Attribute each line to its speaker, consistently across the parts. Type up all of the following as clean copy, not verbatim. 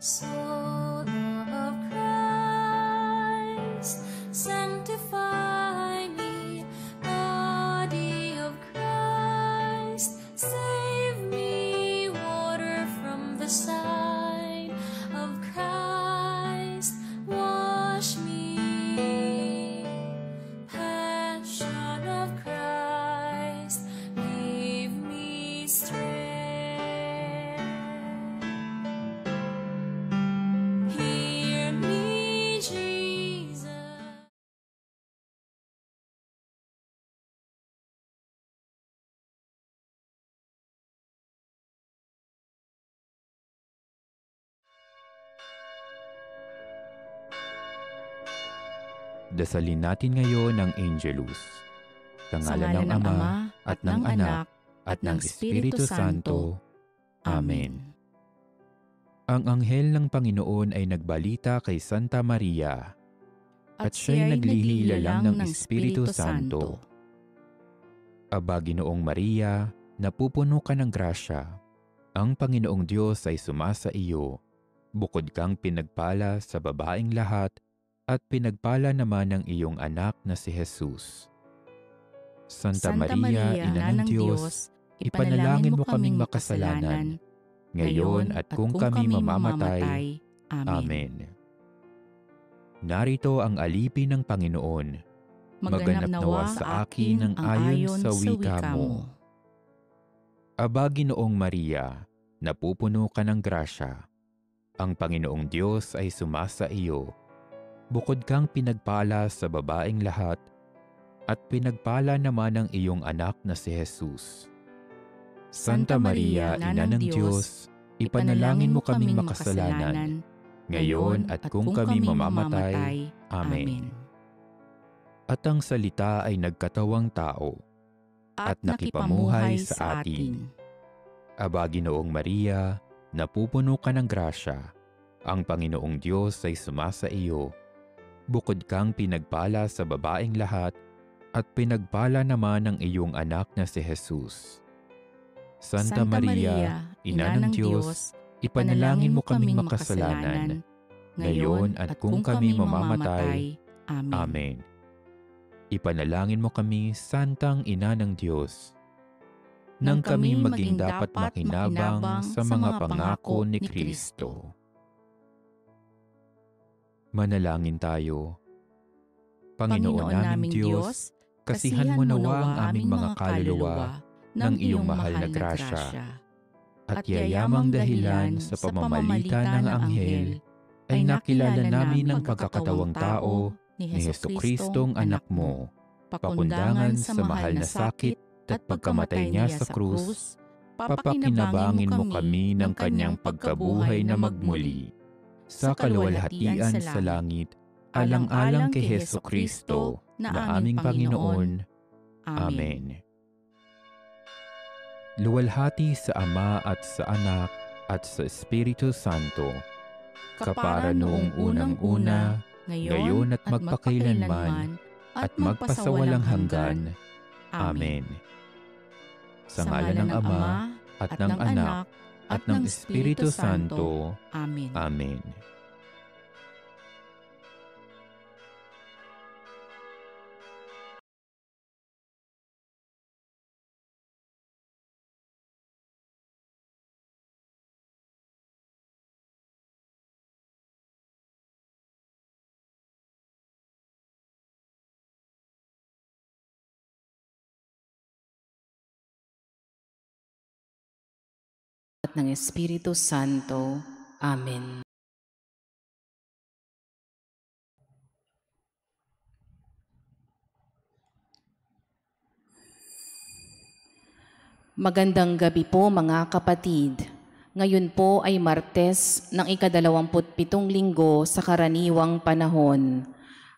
Speaker 1: Soul of Christ, sanctify me. Body of Christ, save me. Water from the side of Christ, wash me. Passion of Christ, give me strength. Hear me, Jesus.
Speaker 2: Dasalin natin ngayon ang Angelus. Sa ngalan ng Ama, at ng Anak, at ng Espiritu Santo. Amen. Ang anghel ng Panginoon ay nagbalita kay Santa Maria, at siya'y naglihila ng Espiritu Santo. Aba, Ginoong Maria, napupuno ka ng grasya. Ang Panginoong Diyos ay sumasa iyo. Bukod kang pinagpala sa babaeng lahat, at pinagpala naman ng iyong anak na si Jesus. Santa Maria, Ina ng Diyos, ipanalangin mo kaming makasalanan, ngayon at kung kami mamamatay. Amen. Narito ang alipin ng Panginoon. Maganap nawa sa akin ang ayon sa wika mo. Aba, Ginoong Maria, napupuno ka ng grasya. Ang Panginoong Diyos ay sumasa iyo. Bukod kang pinagpala sa babaeng lahat, at pinagpala naman ang iyong anak na si Jesus. Santa Maria, Ina ng Diyos, ipanalangin mo kaming makasalanan, ngayon at kung kami mamamatay. Amen. At ang salita ay nagkatawang tao, at nakipamuhay sa atin. Aba, Ginoong Maria, napupuno ka ng grasya. Ang Panginoong Diyos ay sumasa iyo. Bukod kang pinagpala sa babaeng lahat, at pinagpala naman ang iyong anak na si Jesus. Santa Maria, Ina ng Diyos, ipanalangin mo kaming makasalanan, ngayon at kung kami mamamatay. Amen. Ipanalangin mo kami, Santang Ina ng Diyos, nang kami maging dapat makinabang sa mga pangako ni Kristo. Manalangin tayo. Panginoon naming Diyos, kasihan mo nawa ang aming mga kaluluwa ng iyong mahal na grasya, at yayamang dahilan sa pamamagitan ng anghel ay nakilala namin ang pagkakatawang tao ni Jesucristong anak mo, pakundangan sa mahal na sakit at pagkamatay niya sa krus. Papakinabangin mo kami ng kanyang pagkabuhay na magmuli sa kaluwalhatian sa langit, alang-alang kay Jesucristo na aming Panginoon. Amen. Luwalhati sa Ama at sa Anak at sa Espiritu Santo, kapara noong unang-una, ngayon at magpakailanman, at magpasawalang hanggan. Amen. Sa ngalan ng Ama, at ng Anak, at ng Espiritu Santo.
Speaker 1: Amen.
Speaker 2: Amen.
Speaker 3: At ng Espiritu Santo. Amen. Magandang gabi po mga kapatid. Ngayon po ay Martes ng ika-27 linggo sa karaniwang panahon.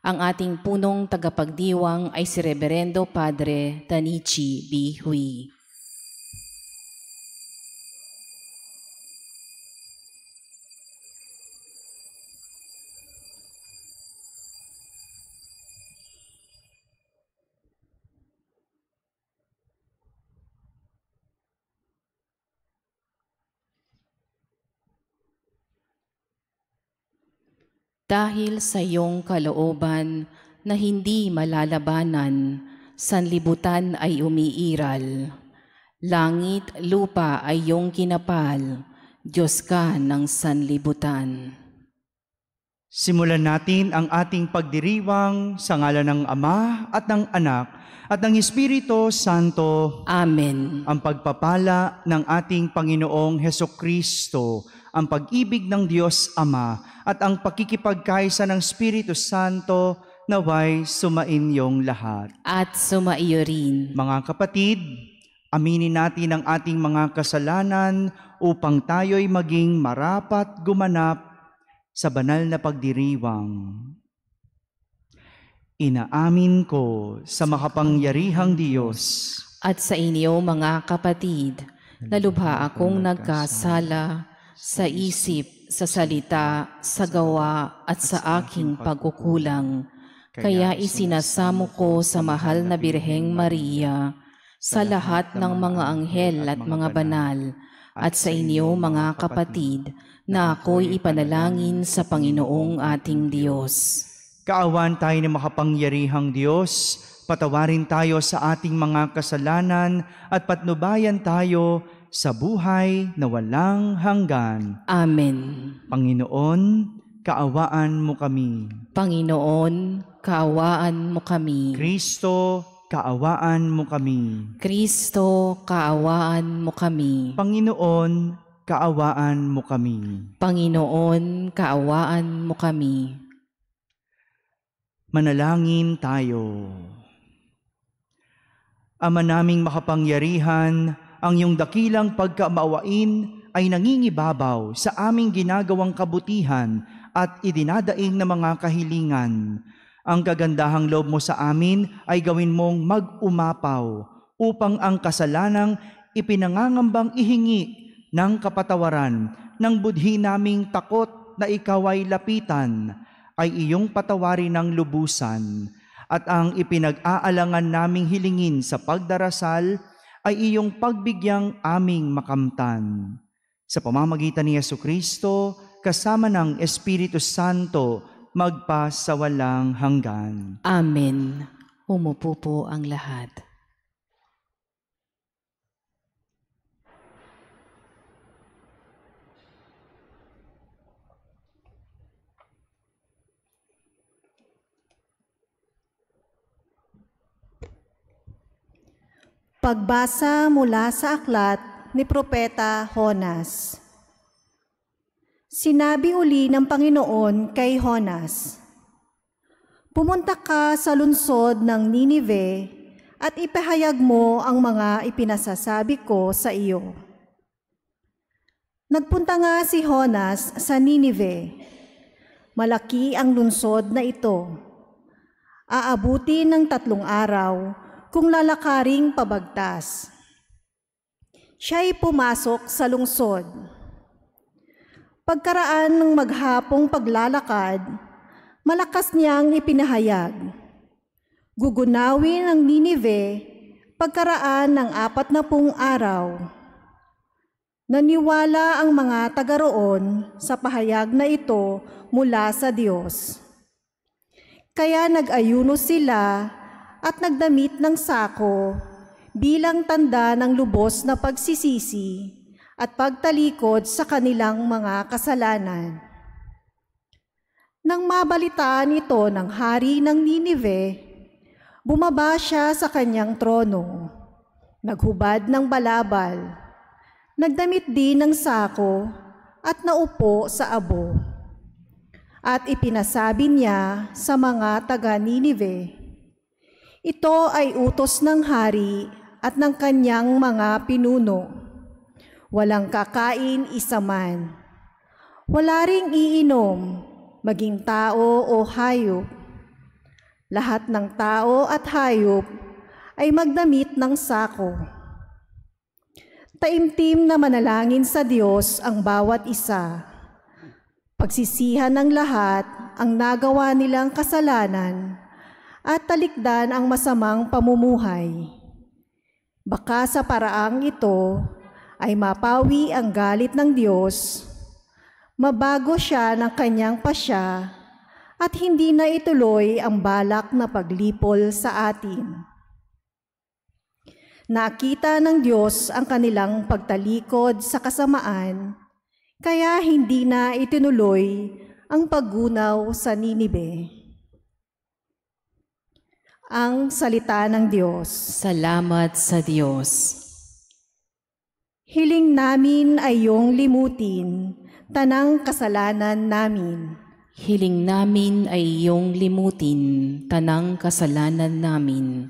Speaker 3: Ang ating punong tagapagdiwang ay si Reverendo Padre Tanichi B. Hui. Dahil sa iyong kalooban na hindi malalabanan, sanlibutan ay umiiral. Langit, lupa ay iyong kinapal, Diyos ka ng sanlibutan.
Speaker 4: Simulan natin ang ating pagdiriwang sa ngalan ng Ama at ng Anak at ng Espiritu Santo.
Speaker 3: Amen.
Speaker 4: Ang pagpapala ng ating Panginoong Hesukristo, ang pag-ibig ng Diyos Ama at ang pakikipagkaisa ng Espiritu Santo naway sumainyong lahat.
Speaker 3: At sumaiyo rin.
Speaker 4: Mga kapatid, aminin natin ang ating mga kasalanan upang tayo'y maging marapat gumanap sa banal na pagdiriwang. Inaamin ko sa makapangyarihang Diyos
Speaker 3: At sa inyo mga kapatid, na lubha akong nagkasala sa isip, sa salita, sa gawa at sa aking pagkukulang. Kaya isinasamo ko sa mahal na Birheng Maria, sa lahat ng mga anghel at mga banal, at sa inyo mga kapatid, na ako'y ipanalangin sa Panginoong ating Diyos.
Speaker 4: Kaawan tayo ng makapangyarihang Diyos, patawarin tayo sa ating mga kasalanan at patnubayan tayo sa buhay na walang hanggan.
Speaker 3: Amen.
Speaker 4: Panginoon, kaawaan mo kami.
Speaker 3: Panginoon, kaawaan mo kami.
Speaker 4: Kristo, kaawaan mo kami.
Speaker 3: Kristo, kaawaan mo kami.
Speaker 4: Panginoon, kaawaan mo kami.
Speaker 3: Panginoon, kaawaan mo kami.
Speaker 4: Manalangin tayo. Ama naming makapangyarihan, ang iyong dakilang pagkamaawain ay nangingibabaw sa aming ginagawang kabutihan at idinadaing na mga kahilingan. Ang kagandahang loob mo sa amin ay gawin mong mag-umapaw upang ang kasalanang ipinangangambang ihingi ng kapatawaran ng budhi naming takot na ikaw ay lapitan, ay iyong patawarin ng lubusan, at ang ipinag-aalangan naming hilingin sa pagdarasal ay iyong pagbigyang aming makamtan. Sa pamamagitan ni Jesucristo, kasama ng Espiritu Santo, magpa sa walang hanggan.
Speaker 3: Amen. Umupo po ang lahat.
Speaker 5: Pagbasa mula sa aklat ni Propeta Jonas. Sinabi uli ng Panginoon kay Jonas, "Pumunta ka sa lungsod ng Ninive at ipahayag mo ang mga ipinasasabi ko sa iyo." Nagpunta nga si Jonas sa Ninive. Malaki ang lungsod na ito. Aabuti ng 3 araw kung lalakaring pabagtas. Siya'y pumasok sa lungsod. Pagkaraan ng maghapong paglalakad, malakas niyang ipinahayag, gugunawin ang Ninive pagkaraan ng 40 araw. Naniwala ang mga taga roon sa pahayag na ito mula sa Diyos. Kaya nag-ayuno sila at nagdamit ng sako bilang tanda ng lubos na pagsisisi at pagtalikod sa kanilang mga kasalanan. Nang mabalitaan ito ng hari ng Ninive, bumaba siya sa kanyang trono, naghubad ng balabal, nagdamit din ng sako at naupo sa abo. At ipinasabi niya sa mga taga Ninive, ito ay utos ng hari at ng kanyang mga pinuno. Walang kakain isa man. Wala ring iinom, maging tao o hayop. Lahat ng tao at hayop ay magdamit ng sako. Taimtim na manalangin sa Diyos ang bawat isa. Pagsisihan ng lahat ang nagawa nilang kasalanan at talikdan ang masamang pamumuhay. Baka sa paraang ito ay mapawi ang galit ng Diyos, mabago siya ng kanyang pasya, at hindi na ituloy ang balak na paglipol sa atin. Nakita ng Diyos ang kanilang pagtalikod sa kasamaan, kaya hindi na itinuloy ang paggunaw sa Ninive. Ang salita ng Diyos.
Speaker 3: Salamat sa Diyos.
Speaker 5: Hiling namin ay iyong limutin, tanang kasalanan namin.
Speaker 3: Hiling namin ay iyong limutin, tanang kasalanan namin.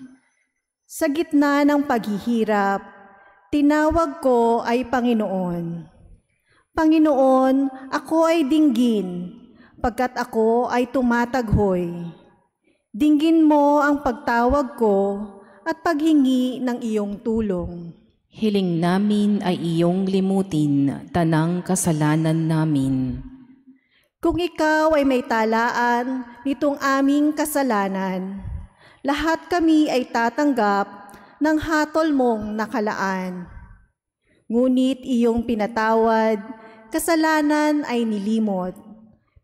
Speaker 5: Sa gitna ng paghihirap, tinawag ko ay Panginoon. Panginoon, ako ay dinggin, pagkat ako ay tumataghoy. Dinggin mo ang pagtawag ko at paghingi ng iyong tulong.
Speaker 3: Hiling namin ay iyong limutin, tanang kasalanan namin.
Speaker 5: Kung ikaw ay may talaan nitong aming kasalanan, lahat kami ay tatanggap ng hatol mong nakalaan. Ngunit iyong pinatawad, kasalanan ay nilimot.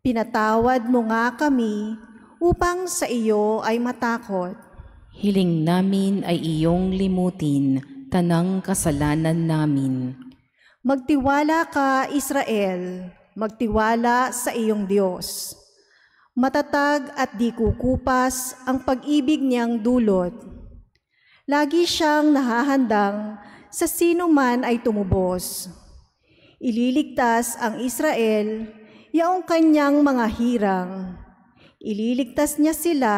Speaker 5: Pinatawad mo nga kami upang sa iyo ay matakot.
Speaker 3: Hiling namin ay iyong limutin, tanang kasalanan namin.
Speaker 5: Magtiwala ka, Israel, magtiwala sa iyong Diyos. Matatag at di kukupas ang pag-ibig niyang dulot. Lagi siyang nahahandang sa sino man ay tumubos. Ililigtas ang Israel, yaong kanyang mga hirang. Ililigtas niya sila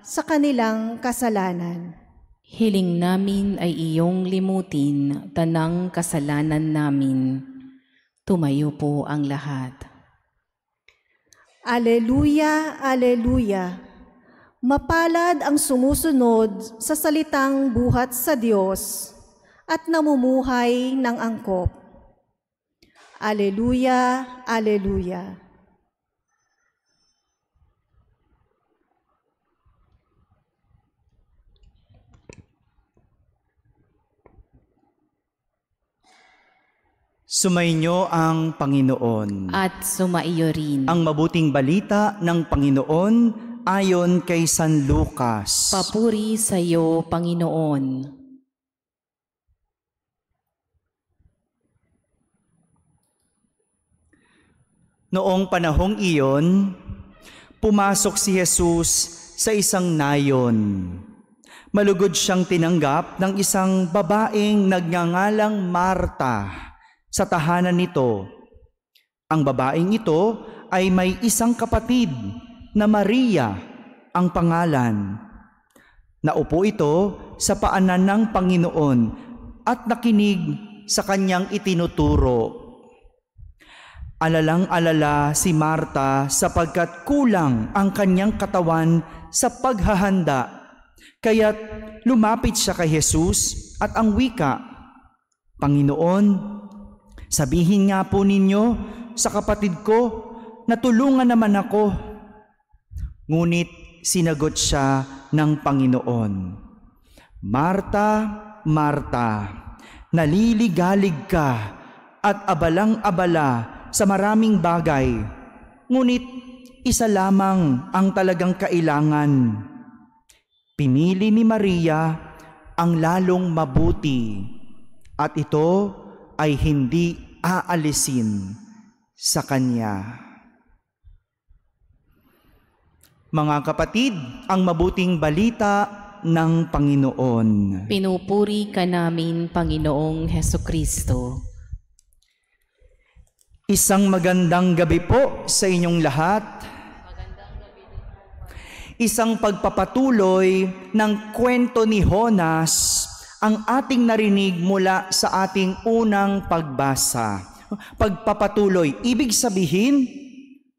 Speaker 5: sa kanilang kasalanan.
Speaker 3: Hiling namin ay iyong limutin, tanang kasalanan namin. Tumayo po ang lahat.
Speaker 5: Aleluya, aleluya. Mapalad ang sumusunod sa salitang buhat sa Diyos at namumuhay ng angkop. Aleluya, aleluya.
Speaker 4: Sumainyo ang Panginoon.
Speaker 3: At sumaiyo rin.
Speaker 4: Ang mabuting balita ng Panginoon ayon kay San Lucas.
Speaker 3: Papuri sa iyo, Panginoon.
Speaker 4: Noong panahong iyon, pumasok si Jesus sa isang nayon. Malugod siyang tinanggap ng isang babaeng nagngangalang Marta sa tahanan nito. Ang babaeng ito ay may isang kapatid na Maria ang pangalan. Naupo ito sa paanan ng Panginoon at nakinig sa kanyang itinuturo. Alalang-alala si Marta sapagkat kulang ang kanyang katawan sa paghahanda. Kaya't lumapit siya kay Jesus at ang wika, Panginoon, sabihin nga po ninyo sa kapatid ko na tulungan naman ako. Ngunit sinagot siya ng Panginoon, Marta, Marta, naliligalig ka at abalang-abala sa maraming bagay, ngunit isa lamang ang talagang kailangan. Pinili ni Maria ang lalong mabuti at ito ay hindi aalisin sa kanya. Mga kapatid, ang mabuting balita ng Panginoon.
Speaker 3: Pinupuri ka namin, Panginoong Hesukristo.
Speaker 4: Isang magandang gabi po sa inyong lahat. Isang pagpapatuloy ng kwento ni Jonas ang ating narinig mula sa ating unang pagbasa. Pagpapatuloy, ibig sabihin,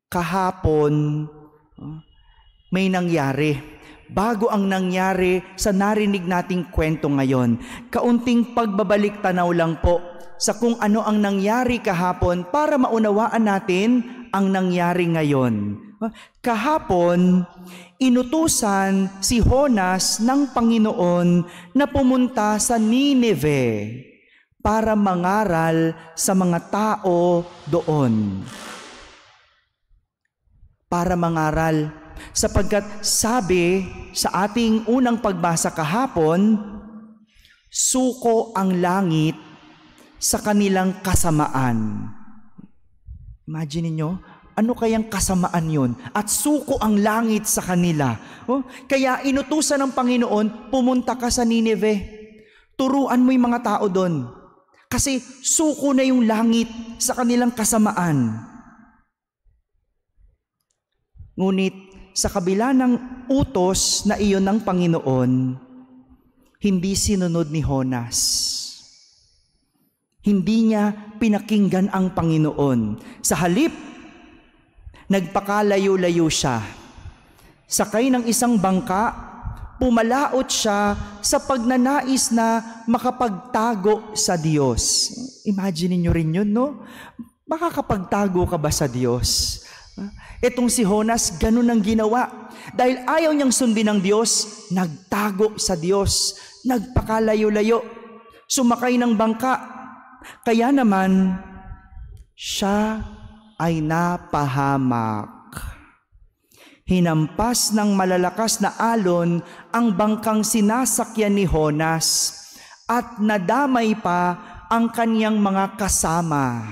Speaker 4: kahapon may nangyari. Bago ang nangyari sa narinig nating kwento ngayon. Kaunting pagbabalik tanaw lang po sa kung ano ang nangyari kahapon para maunawaan natin ang nangyari ngayon. Kahapon, inutusan si Jonas ng Panginoon na pumunta sa Ninive para mangaral sa mga tao doon. para mangaral. Sapagkat sabi sa ating unang pagbasa kahapon, suko ang langit sa kanilang kasamaan. Imagine niyo, ano kayang kasamaan yon? At suko ang langit sa kanila. Kaya inutusan ng Panginoon, pumunta ka sa Nineveh. Turuan mo yung mga tao doon. Kasi suko na yung langit sa kanilang kasamaan. Ngunit sa kabila ng utos na iyon ng Panginoon, hindi sinunod ni Jonas. Hindi niya pinakinggan ang Panginoon. Sa halip, nagpakalayo-layo siya. Sakay ng isang bangka, pumalaot siya sa pagnanais na makapagtago sa Diyos. Imagine niyo rin yun, no? Makakapagtago ka ba sa Diyos? Itong si Jonas, ganun ang ginawa. Dahil ayaw niyang sundin ng Diyos, nagtago sa Diyos, nagpakalayo-layo, sumakay ng bangka. Kaya naman, siya ay napahamak. Hinampas ng malalakas na alon ang bangkang sinasakyan ni Jonas at nadamay pa ang kaniyang mga kasama.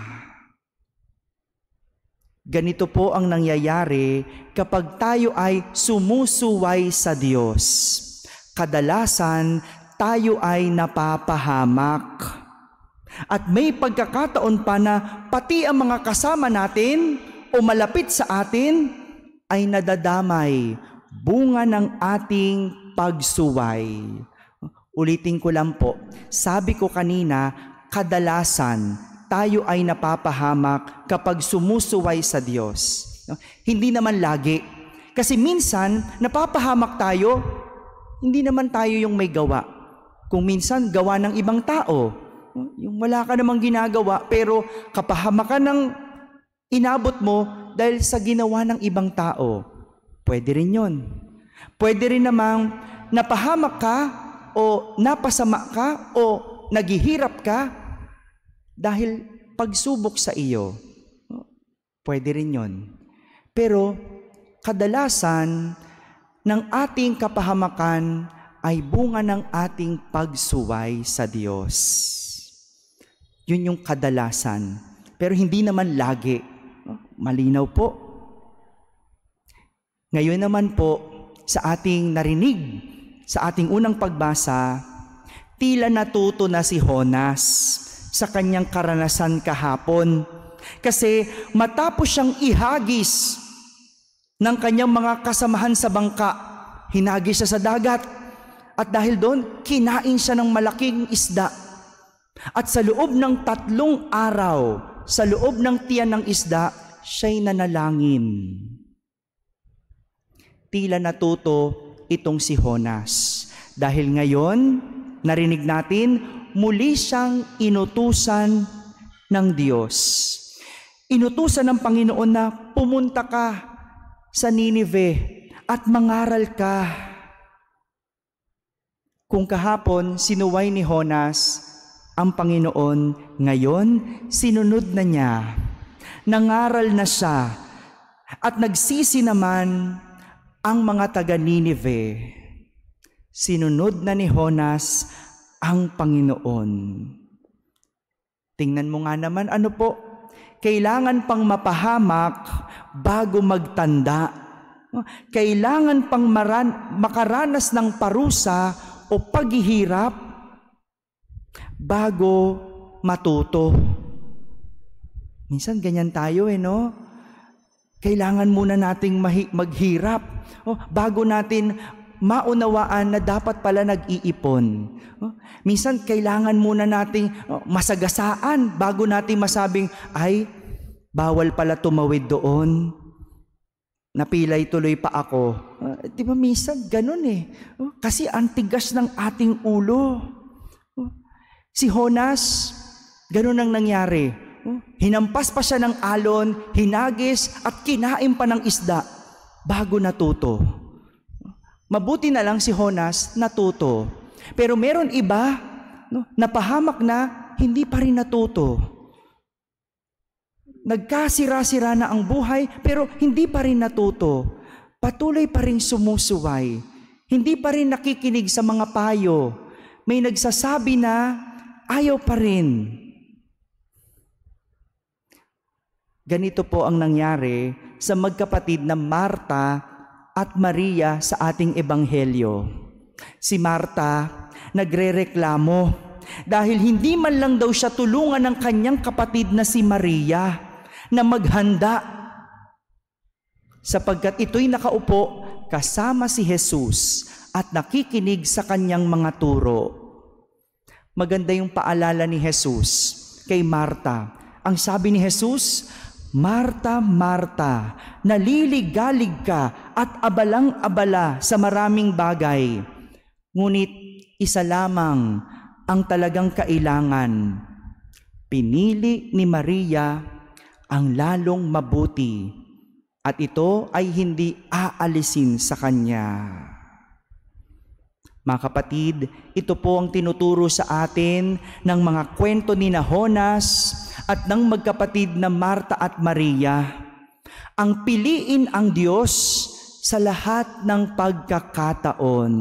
Speaker 4: Ganito po ang nangyayari kapag tayo ay sumusuway sa Diyos. Kadalasan, tayo ay napapahamak. At may pagkakataon pa na pati ang mga kasama natin o malapit sa atin ay nadadamay, bunga ng ating pagsuway. Ulitin ko lang po, sabi ko kanina, kadalasan tayo ay napapahamak kapag sumusuway sa Diyos. Hindi naman lagi. Kasi minsan, napapahamak tayo, hindi naman tayo yung may gawa. Kung minsan, gawa ng ibang tao. Yung wala ka namang ginagawa, pero kapahamakan ng inabot mo dahil sa ginawa ng ibang tao. Pwede rin yun. Pwede rin namang napahamak ka o napasama ka o naghihirap ka dahil pagsubok sa iyo. Pwede rin yun. Pero kadalasan ng ating kapahamakan ay bunga ng ating pagsuway sa Diyos. Yun yung kadalasan. Pero hindi naman lagi. Malinaw po. Ngayon naman po, sa ating narinig, sa ating unang pagbasa, tila natuto na si Jonas sa kanyang karanasan kahapon. Kasi matapos siyang ihagis ng kanyang mga kasamahan sa bangka, hinagis siya sa dagat. At dahil doon, kinain siya ng malaking isda. At sa loob ng 3 araw, sa loob ng tiyan ng isda, siya'y nanalangin. Tila natuto itong si Jonas. Dahil ngayon, narinig natin, muli siyang inutusan ng Diyos. Inutusan ng Panginoon na pumunta ka sa Nineveh at mangaral ka. Kung kahapon sinuway ni Jonas ang Panginoon, ngayon sinunod na niya. Nangaral na siya at nagsisi naman ang mga taga Nineveh. Sinunod na ni Jonas ang Panginoon. Tingnan mo nga naman, ano po? Kailangan pang mapahamak bago magtanda. Kailangan pang makaranas ng parusa o paghihirap bago matuto. Minsan ganyan tayo no? Kailangan muna nating maghirap bago natin maunawaan na dapat pala nag-iipon. Minsan kailangan muna nating masagasaan bago nating masabing, ay, bawal pala tumawid doon. Napilay tuloy pa ako. Di ba minsan ganun kasi ang tigas ng ating ulo. Si Jonas, ganun ang nangyari. Hinampas pa siya ng alon, hinagis at kinain pa ng isda bago natuto. Mabuti na lang si Jonas natuto. Pero meron iba, napahamak na, hindi pa rin natuto. nagkasira-sira na ang buhay pero hindi pa rin natuto. Patuloy pa rin sumusuway. Hindi pa rin nakikinig sa mga payo. May nagsasabi na ayaw pa rin. Ganito po ang nangyari sa magkapatid na Marta at Maria sa ating ebanghelyo. Si Marta nagrereklamo dahil hindi man lang daw siya tulungan ng kanyang kapatid na si Maria na maghanda sapagkat ito'y nakaupo kasama si Jesus at nakikinig sa kanyang mga turo. Maganda yung paalala ni Jesus kay Marta. Ang sabi ni Jesus, Marta, Marta, naliligalig ka at abalang-abala sa maraming bagay. Ngunit isa lamang ang talagang kailangan. Pinili ni Maria ang lalong mabuti at ito ay hindi aalisin sa kanya. Mga kapatid, ito po ang tinuturo sa atin ng mga kwento ni Jonas at ng magkapatid na Marta at Maria. Ang piliin ang Diyos sa lahat ng pagkakataon.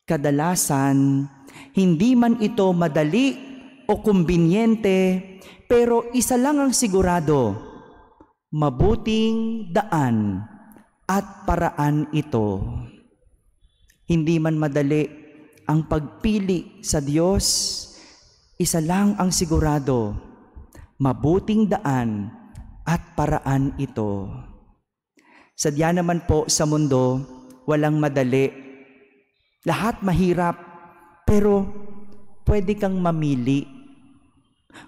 Speaker 4: Kadalasan, hindi man ito madali o kumbinyente, pero isa lang ang sigurado, mabuting daan at paraan ito. Hindi man madali ang pagpili sa Diyos, isa lang ang sigurado, mabuting daan at paraan ito. Sadya naman po sa mundo, walang madali. Lahat mahirap, pero pwede kang mamili.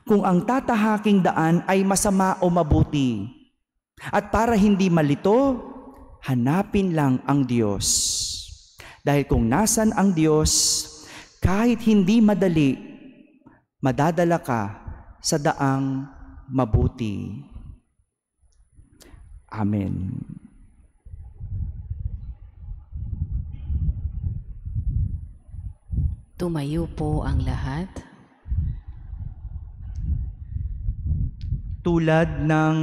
Speaker 4: Kung ang tatahaking daan ay masama o mabuti. At para hindi malito, hanapin lang ang Diyos. Dahil kung nasan ang Diyos, kahit hindi madali, madadala ka sa daang mabuti. Amen.
Speaker 3: Tumayo po ang lahat.
Speaker 4: Tulad ng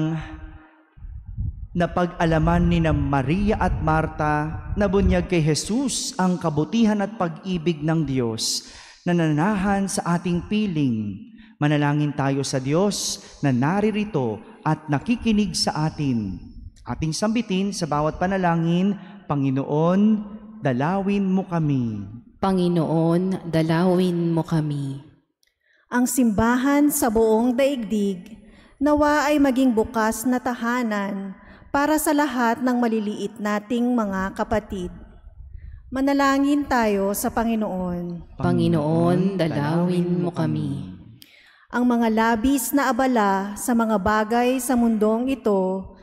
Speaker 4: napag-alaman ni Maria at Marta, nabunyag kay Jesus ang kabutihan at pag-ibig ng Diyos na nananahan sa ating piling. Manalangin tayo sa Diyos na naririto at nakikinig sa atin. Ating sambitin sa bawat panalangin, Panginoon, dalawin mo kami.
Speaker 3: Panginoon, dalawin mo kami.
Speaker 5: Ang simbahan sa buong daigdig, nawa ay maging bukas na tahanan para sa lahat ng maliliit nating mga kapatid. Manalangin tayo sa Panginoon.
Speaker 3: Panginoon, dalawin mo kami.
Speaker 5: Ang mga labis na abala sa mga bagay sa mundong ito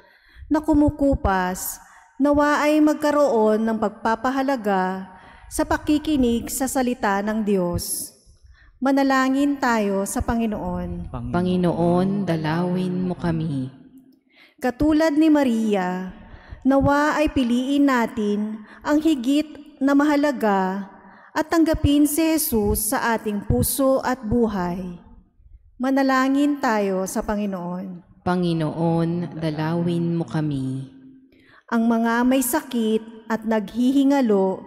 Speaker 5: na kumukupas, nawa ay magkaroon ng pagpapahalaga sa pakikinig sa salita ng Diyos. Manalangin tayo sa Panginoon.
Speaker 3: Panginoon, dalawin mo kami.
Speaker 5: Katulad ni Maria, nawa ay piliin natin ang higit na mahalaga at tanggapin si Jesus sa ating puso at buhay. Manalangin tayo sa Panginoon.
Speaker 3: Panginoon, dalawin mo kami.
Speaker 5: Ang mga may sakit at naghihingalo,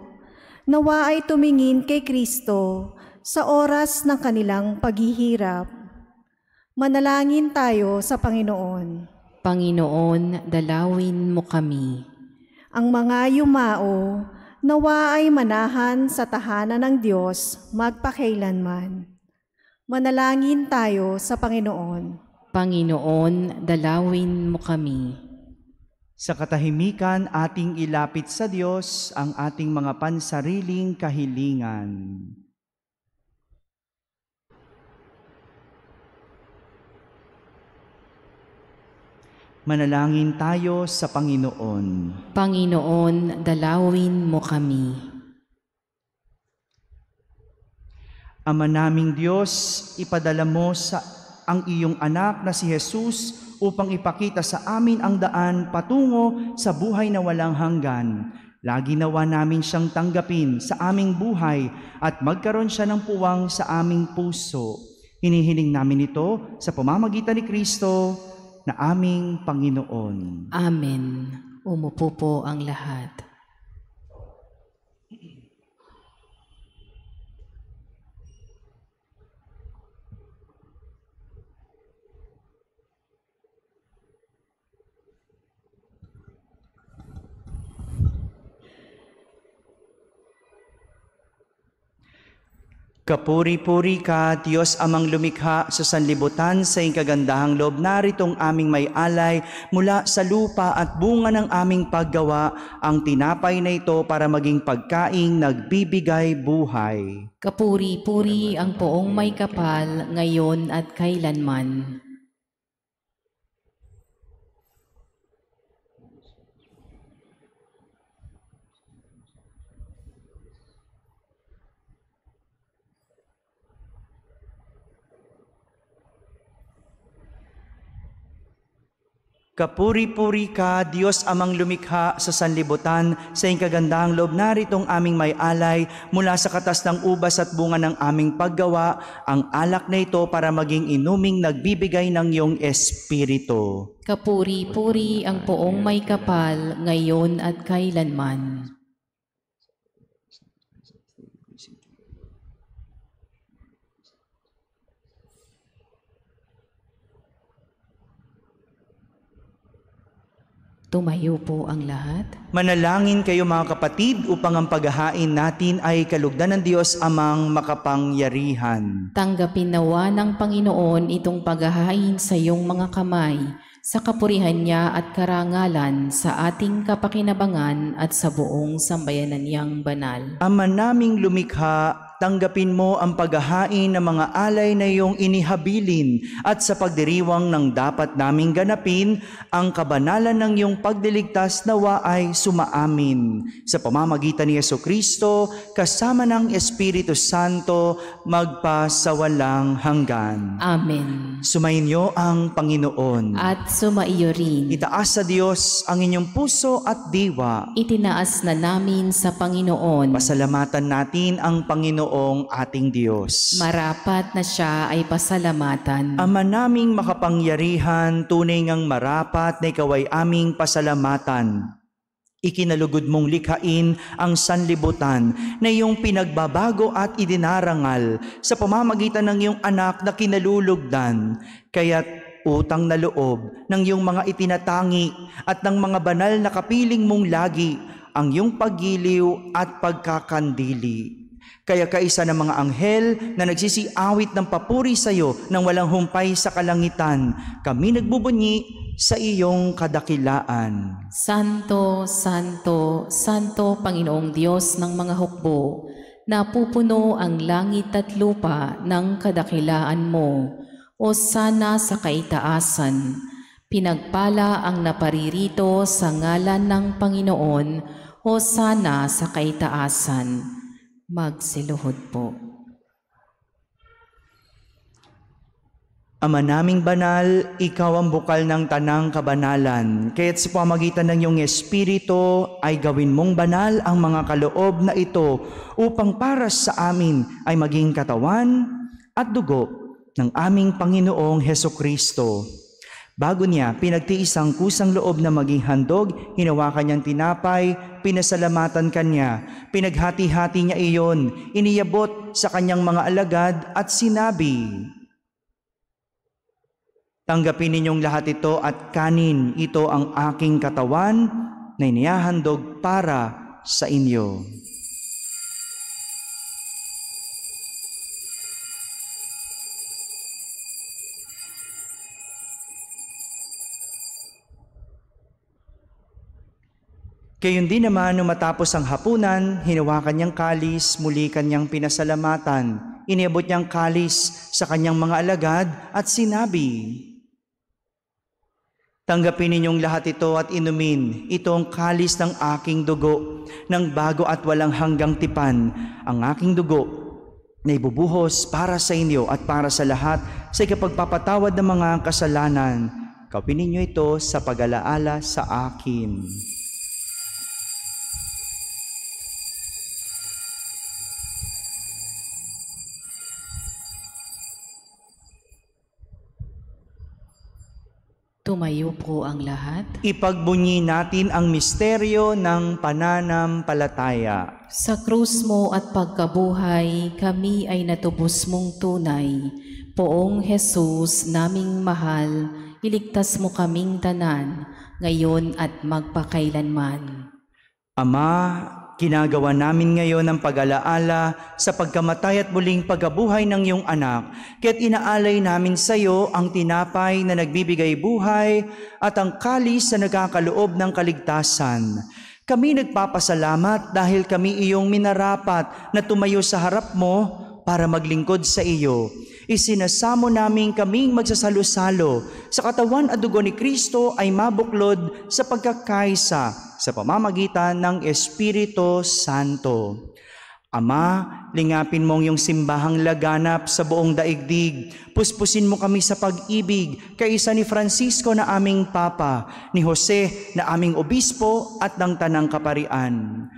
Speaker 5: nawa ay tumingin kay Kristo sa oras ng kanilang paghihirap. Manalangin tayo sa Panginoon.
Speaker 3: Panginoon, dalawin mo kami.
Speaker 5: Ang mga yumao, nawa ay manahan sa tahanan ng Diyos magpakailanman. Manalangin tayo sa Panginoon.
Speaker 3: Panginoon, dalawin mo kami.
Speaker 4: Sa katahimikan, ating ilapit sa Diyos ang ating mga pansariling kahilingan. Manalangin tayo sa Panginoon.
Speaker 3: Panginoon, dalawin mo kami.
Speaker 4: Ama naming Diyos, ipadala mo ang iyong anak na si Jesus upang ipakita sa amin ang daan patungo sa buhay na walang hanggan. Lagi nawa namin siyang tanggapin sa aming buhay at magkaroon siya ng puwang sa aming puso. Hinihiling namin ito sa pamamagitan ni Kristo na aming Panginoon.
Speaker 3: Amen. Umupo po ang lahat.
Speaker 4: Kapuri-puri ka, Diyos amang lumikha sa sanlibutan sa iyong kagandahang loob. Naritong aming may alay mula sa lupa at bunga ng aming paggawa, ang tinapay na ito para maging pagkaing nagbibigay buhay.
Speaker 3: Kapuri-puri ang poong may kapal, ngayon at kailanman.
Speaker 4: Kapuri-puri ka, Diyos amang lumikha sa sanlibutan, sa iyong kagandahang loob. Naritong aming may alay mula sa katas ng ubas at bunga ng aming paggawa, ang alak na ito para maging inuming nagbibigay ng iyong espiritu.
Speaker 3: Kapuri-puri ang poong may kapal, ngayon at kailanman. Tumayo po ang lahat.
Speaker 4: Manalangin kayo mga kapatid upang ang paghahain natin ay kalugdan ng Diyos amang makapangyarihan.
Speaker 3: Tanggapin nawa ng Panginoon itong paghahain sa iyong mga kamay, sa kapurihan niya at karangalan, sa ating kapakinabangan at sa buong sambayanan niyang banal.
Speaker 4: Ama naming lumikha, tanggapin mo ang paghahain ng mga alay na iyong inihabilin at sa pagdiriwang ng dapat naming ganapin, ang kabanalan ng iyong pagdiligtas nawa ay sumaamin. Sa pamamagitan ni Jesucristo, kasama ng Espiritu Santo, magpasawalang hanggan.
Speaker 3: Amen.
Speaker 4: Sumainyo ang Panginoon.
Speaker 3: At sumaiyo rin.
Speaker 4: Itaas sa Diyos ang inyong puso at diwa.
Speaker 3: Itinaas na namin sa Panginoon.
Speaker 4: Pasalamatan natin ang Panginoong ating Diyos.
Speaker 3: Marapat na siya ay pasalamatan.
Speaker 4: Ama naming makapangyarihan, tunay ngang marapat na ikaw ay aming pasalamatan. Ikinalugod mong likhain ang sanlibutan na iyong pinagbabago at idinarangal sa pamamagitan ng iyong anak na kinalulugdan. Kaya't utang na loob ng iyong mga itinatangi at ng mga banal na kapiling mong lagi ang iyong paggiliw at pagkakandili. Kaya kaisa ng mga anghel na nagsisiawit ng papuri sa iyo nang walang humpay sa kalangitan, kami nagbubunyi sa iyong kadakilaan.
Speaker 3: Santo, Santo, Santo Panginoong Diyos ng mga hukbo, napupuno ang langit at lupa ng kadakilaan mo. O sana sa kaitaasan, pinagpala ang naparirito sa ngalan ng Panginoon. O sana sa kaitaasan. Magsiluhod po.
Speaker 4: Ama naming banal, ikaw ang bukal ng tanang kabanalan. Kaya't sa pamamagitan ng iyong Espiritu ay gawin mong banal ang mga kaloob na ito upang para sa amin ay maging katawan at dugo ng aming Panginoong Hesukristo. Bago niya pinagtiis ang kusang loob na maging handog, hinawakan niyang tinapay, pinasalamatan kanya, pinaghati-hati niya iyon, iniyabot sa kanyang mga alagad at sinabi, "Tanggapin ninyong lahat ito at kanin, ito ang aking katawan na inihahandog para sa inyo." Gayon din naman, nung matapos ang hapunan, hinawakan niyang kalis, muli kanyang pinasalamatan. Iniabot niyang kalis sa kanyang mga alagad at sinabi, "Tanggapin ninyong lahat ito at inumin. Ito ang kalis ng aking dugo, ng bago at walang hanggang tipan. Ang aking dugo na ibubuhos para sa inyo at para sa lahat sa ikapagpapatawad ng mga kasalanan. Gawin ninyo ito sa pag-alaala sa akin."
Speaker 3: Tumayo po ang lahat.
Speaker 4: Ipagbunyi natin ang misteryo ng pananampalataya.
Speaker 3: Sa krus mo at pagkabuhay, kami ay natubos mong tunay. Poong Jesus, naming mahal, iligtas mo kaming tanan, ngayon at magpakailanman.
Speaker 4: Ama, ginagawa namin ngayon ang pag-alaala sa pagkamatay at muling pagkabuhay ng iyong anak, kaya't inaalay namin sa iyo ang tinapay na nagbibigay buhay at ang kalis na nagkakaloob ng kaligtasan. Kami nagpapasalamat dahil kami iyong minarapat na tumayo sa harap mo para maglingkod sa iyo. Isinasamo namin kaming magsasalo-salo sa katawan at dugo ni Kristo ay mabuklod sa pagkakaisa sa pamamagitan ng Espiritu Santo. Ama, lingapin mo ang iyong simbahang laganap sa buong daigdig. Puspusin mo kami sa pag-ibig, kaisa ni Francisco na aming Papa, ni Jose na aming Obispo at ng Tanang Kaparian.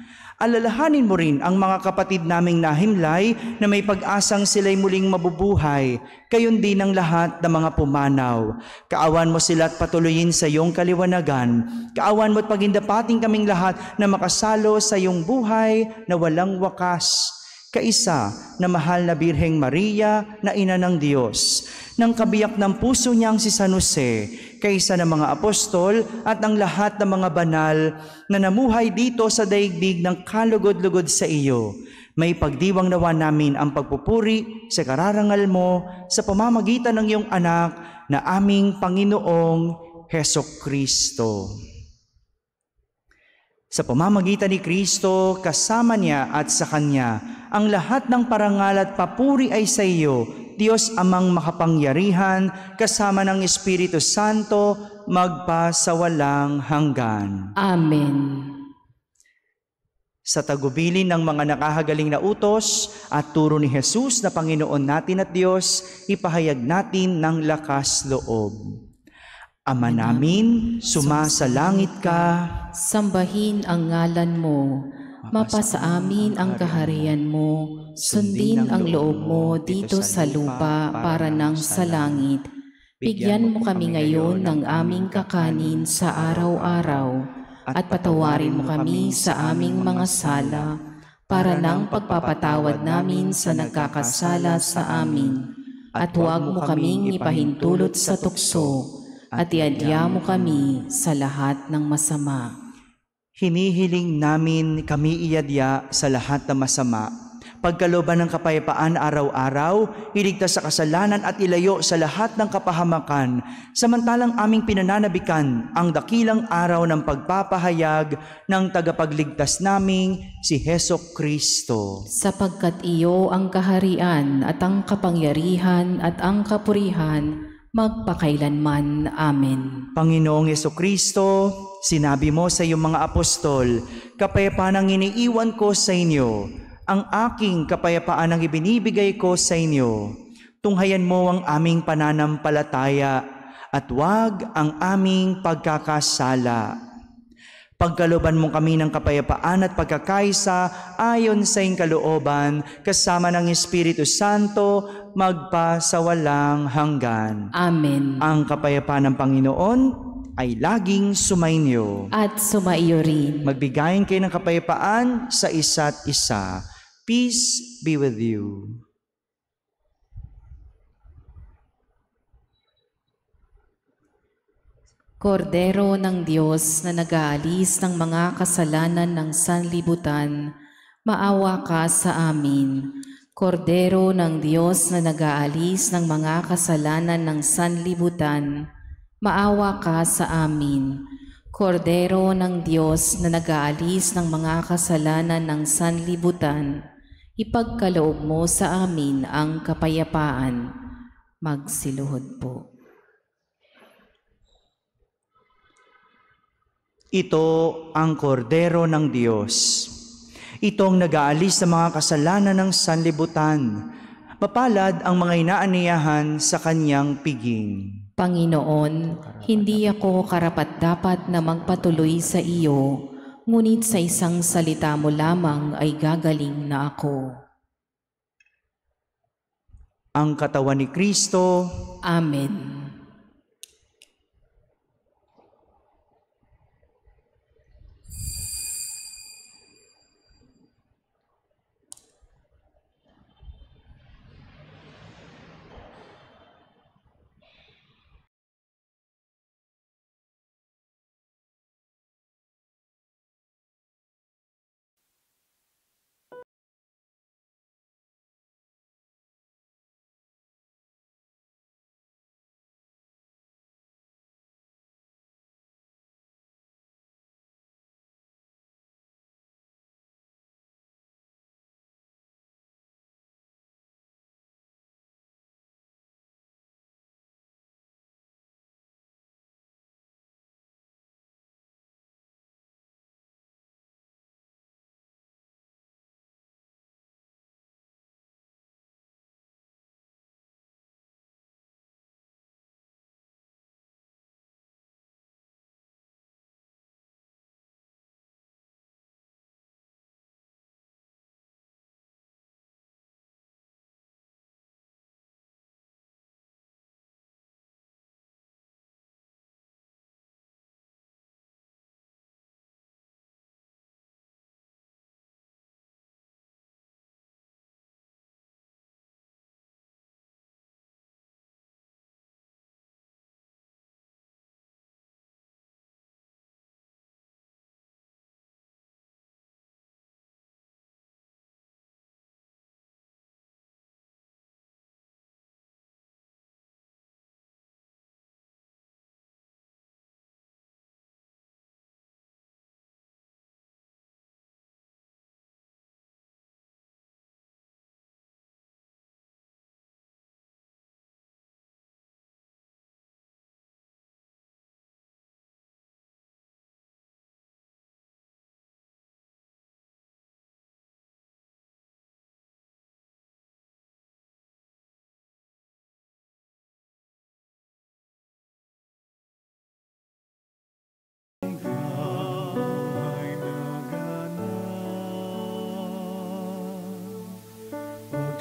Speaker 4: Alalahanin mo rin ang mga kapatid naming nahimlay na may pag-asang sila'y muling mabubuhay, gayon din ang lahat ng mga pumanaw. Kaawan mo sila at patuloyin sa iyong kaliwanagan. Kaawan mo at pagindapating kaming lahat na makasalo sa iyong buhay na walang wakas. Kaisa na mahal na Birheng Maria na ina ng Diyos, ng kabiyak ng puso niyang si San Jose, kaisa ng mga apostol at ang lahat ng mga banal na namuhay dito sa daigdig ng kalugod-lugod sa iyo. May pagdiwang nawa namin ang pagpupuri sa kararangal mo sa pamamagitan ng iyong anak na aming Panginoong Hesukristo. Sa pamamagitan ni Kristo, kasama niya at sa Kanya, ang lahat ng parangal at papuri ay sa iyo, Diyos Amang makapangyarihan, kasama ng Espiritu Santo, magpa sa walang hanggan.
Speaker 3: Amen.
Speaker 4: Sa tagubilin ng mga nakahagaling na utos at turo ni Jesus na Panginoon natin at Diyos, ipahayag natin ng lakas loob. Ama namin, sumasalangit ka.
Speaker 3: Sambahin ang ngalan mo. Mapasa amin ang kaharian mo. Sundin ang loob mo dito sa lupa para nang sa langit. Bigyan mo kami ngayon ng aming kakanin sa araw-araw. At patawarin mo kami sa aming mga sala para nang pagpapatawad namin sa nagkakasala sa amin. At huwag mo kaming ipahintulot sa tukso. At iadya mo kami sa lahat ng masama.
Speaker 4: Hinihiling namin kami iadya sa lahat ng masama. Pagkalooban ng kapayapaan araw-araw, iligtas sa kasalanan at ilayo sa lahat ng kapahamakan, samantalang aming pinananabikan ang dakilang araw ng pagpapahayag ng tagapagligtas naming si Hesukristo.
Speaker 3: Sapagkat iyo ang kaharian at ang kapangyarihan at ang kapurihan, magpakailanman. Amen.
Speaker 4: Panginoong Hesukristo, sinabi mo sa iyong mga apostol, kapayapaan ang iniiwan ko sa inyo, ang aking kapayapaan ang ibinibigay ko sa inyo. Tunghayan mo ang aming pananampalataya at huwag ang aming pagkakasala. Pagkalooban mo kami ng kapayapaan at pagkakaisa ayon sa iyong kalooban, kasama ng Espiritu Santo, magpa sa walang hanggan.
Speaker 3: Amen.
Speaker 4: Ang kapayapaan ng Panginoon ay laging sumainyo.
Speaker 3: At sumaiyo rin.
Speaker 4: Magbigayin kayo ng kapayapaan sa isa't isa. Peace be with you.
Speaker 3: Kordero ng Diyos na nag-aalis ng mga kasalanan ng sanlibutan, maawa ka sa amin. Kordero ng Diyos na nag-aalis ng mga kasalanan ng sanlibutan, maawa ka sa amin. Kordero ng Diyos na nag-aalis ng mga kasalanan ng sanlibutan, ipagkaloob mo sa amin ang kapayapaan. Magsiluhod po.
Speaker 4: Ito ang kordero ng Diyos. Itong nag-aalis sa mga kasalanan ng sanlibutan. Mapalad ang mga inaaniyahan sa kanyang piging.
Speaker 3: Panginoon, hindi ako karapat-dapat na magpatuloy sa iyo, ngunit sa isang salita mo lamang ay gagaling na ako.
Speaker 4: Ang katawan ni Kristo.
Speaker 3: Amen.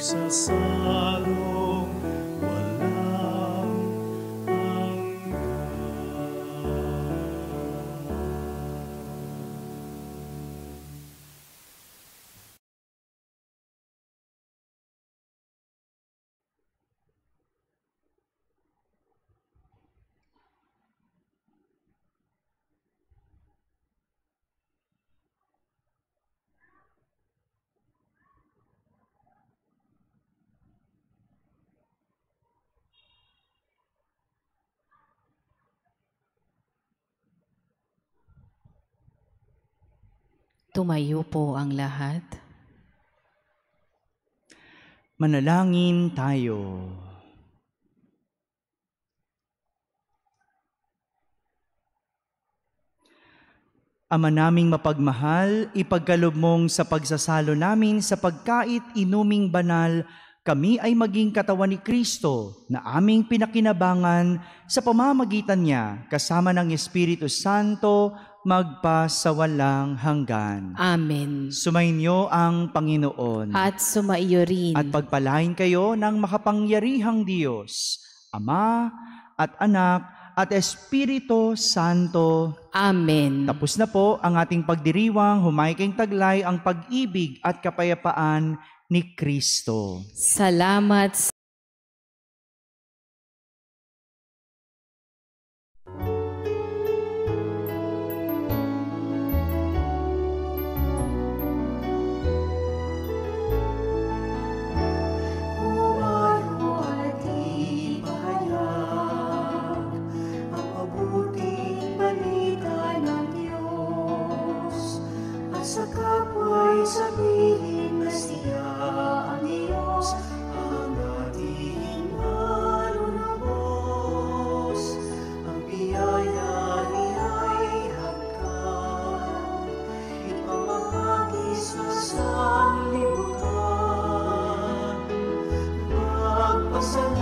Speaker 6: pagsasalong walang hanggan.
Speaker 3: Tumayo po ang lahat.
Speaker 4: Manalangin tayo. Ama naming mapagmahal, ipagkaloob mong sa pagsasalo namin sa pagkait inuming banal, kami ay maging katawan ni Kristo na aming pinakinabangan sa pamamagitan niya kasama ng Espiritu Santo magpasawalang hanggan.
Speaker 3: Amen.
Speaker 4: Sumainyo ang Panginoon.
Speaker 3: At sumaiyo rin.
Speaker 4: At pagpalain kayo ng makapangyarihang Diyos, Ama at Anak at Espiritu Santo.
Speaker 3: Amen.
Speaker 4: Tapos na po ang ating pagdiriwang, humaykeng taglay ang pag-ibig at kapayapaan ni Kristo.
Speaker 3: Salamat
Speaker 6: Humayo at ipahayag ang mabuting balita ng Diyos, at sa kapwa'y sabihin na siya ang Diyos, ang ating manunubos. Ang biyaya niya'y hagkan, ipamahagi sa sanlibutan. Magpasalamat